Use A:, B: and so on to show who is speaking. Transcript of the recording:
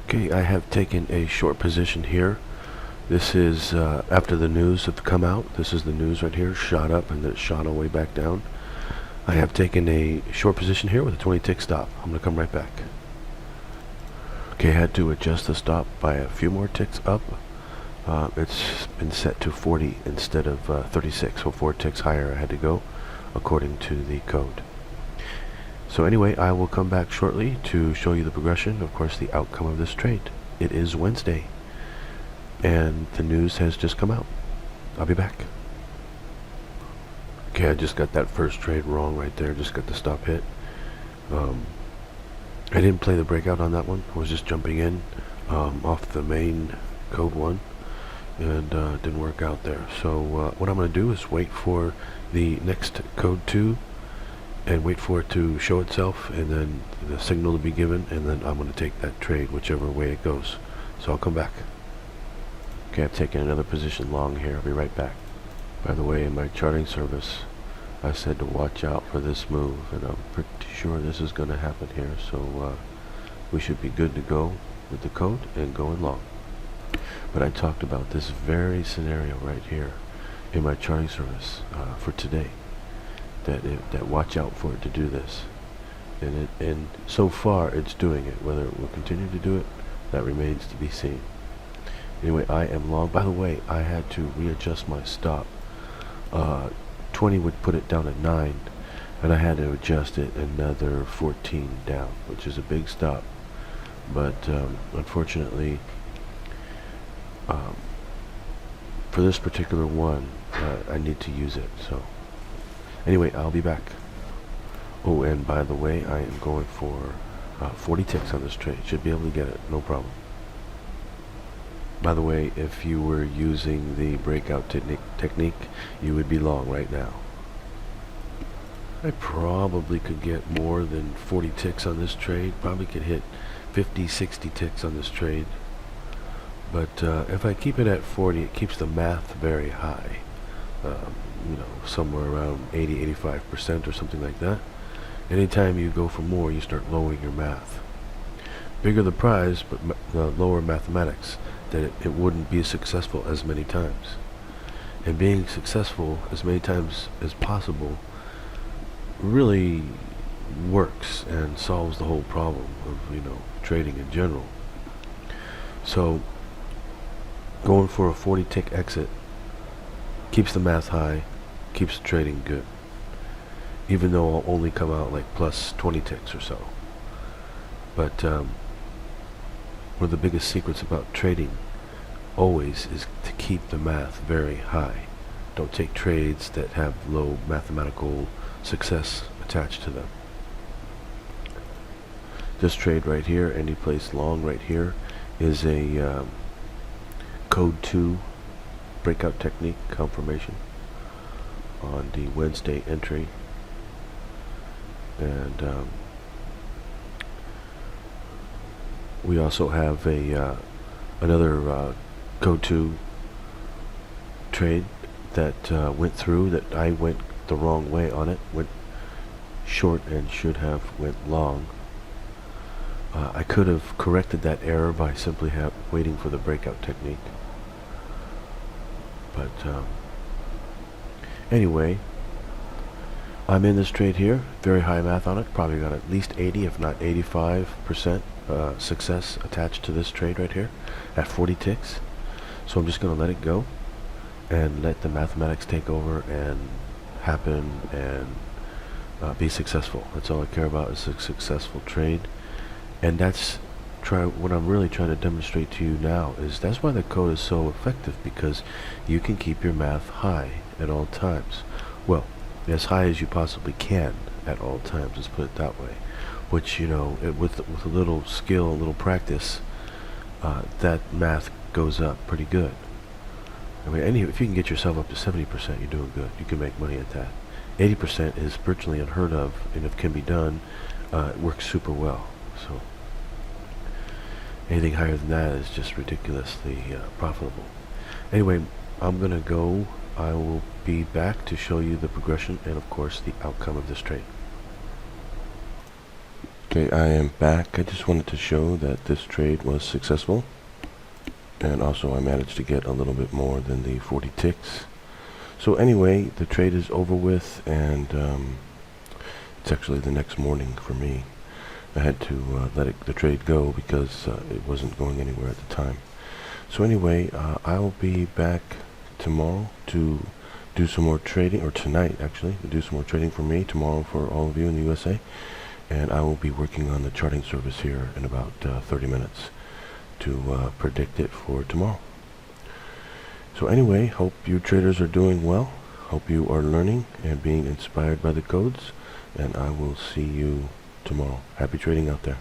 A: Okay, I have taken a short position here. This is after the news have come out. This is the news right here, shot up and then it shot all the way back down. I have taken a short position here with a 20 tick stop. I'm going to come right back. Okay, I had to adjust the stop by a few more ticks up. It's been set to 40 instead of 36, so 4 ticks higher I had to go according to the code. So anyway, I will come back shortly to show you the progression, of course the outcome of this trade. It is Wednesday and the news has just come out. I'll be back. Okay, I just got that first trade wrong right there, just got the stop hit. I didn't play the breakout on that one. I was just jumping in off the main code 1 and didn't work out there. So what I'm going to do is wait for the next code 2 and wait for it to show itself and then the signal to be given, and then I'm going to take that trade whichever way it goes. So I'll come back. Okay, I've taken another position long here. I'll be right back. By the way, in my charting service I said to watch out for this move, and I'm pretty sure this is going to happen here, so we should be good to go with the code and going long. But I talked about this very scenario right here in my charting service for today, that watch out for it to do this, and so far it's doing it. Whether it will continue to do it, that remains to be seen. Anyway, I am long. By the way, I had to readjust my stop. 20 would put it down at 9, and I had to adjust it another 14 down, which is a big stop. But unfortunately, for this particular one, I need to use it. So anyway, I'll be back. Oh, and by the way, I am going for 40 ticks on this trade. Should be able to get it, no problem. By the way, if you were using the breakout technique, you would be long right now. I probably could get more than 40 ticks on this trade. Probably could hit 50, 60 ticks on this trade. But if I keep it at 40, it keeps the math very high. Somewhere around 80, 85% or something like that. Anytime you go for more, you start lowering your math. Bigger the prize, but lower mathematics. That it wouldn't be successful as many times. And being successful as many times as possible really works and solves the whole problem of trading in general. So going for a 40 tick exit keeps the math high, keeps trading good, even though I'll only come out like plus 20 ticks or so. But one of the biggest secrets about trading always is to keep the math very high. Don't take trades that have low mathematical success attached to them. This trade right here, any place long right here, is a code 2 breakout technique confirmation on the Wednesday entry. And we also have a another code 2 trade that went through, that I went the wrong way on it, went short and should have went long. I could have corrected that error by simply waiting for the breakout technique. But anyway, I'm in this trade here, very high math on it, probably got at least 80 if not 85% success attached to this trade right here at 40 ticks. So I'm just going to let it go and let the mathematics take over and happen and be successful. That's all I care about, is a successful trade. And that's what I'm really trying to demonstrate to you now, is that's why the code is so effective, because you can keep your math high at all times. Well, as high as you possibly can at all times, let's put it that way. Which, with a little skill, a little practice, that math goes up pretty good. I mean, if you can get yourself up to 70%, you're doing good. You can make money at that. 80% is virtually unheard of, and if it can be done, it works super well. So anything higher than that is just ridiculously profitable. Anyway, I'm gonna go. I will be back to show you the progression and of course the outcome of this trade. Okay, I am back. I just wanted to show that this trade was successful, and also I managed to get a little bit more than the 40 ticks. So anyway, the trade is over with, and it's actually the next morning for me. I had to let the trade go because it wasn't going anywhere at the time. So anyway, I'll be back tomorrow to do some more trading, or tonight actually, to do some more trading for me, tomorrow for all of you in the USA. And I will be working on the charting service here in about 30 minutes to predict it for tomorrow. So anyway, hope you traders are doing well. Hope you are learning and being inspired by the codes. And I will see you tomorrow. Happy trading out there.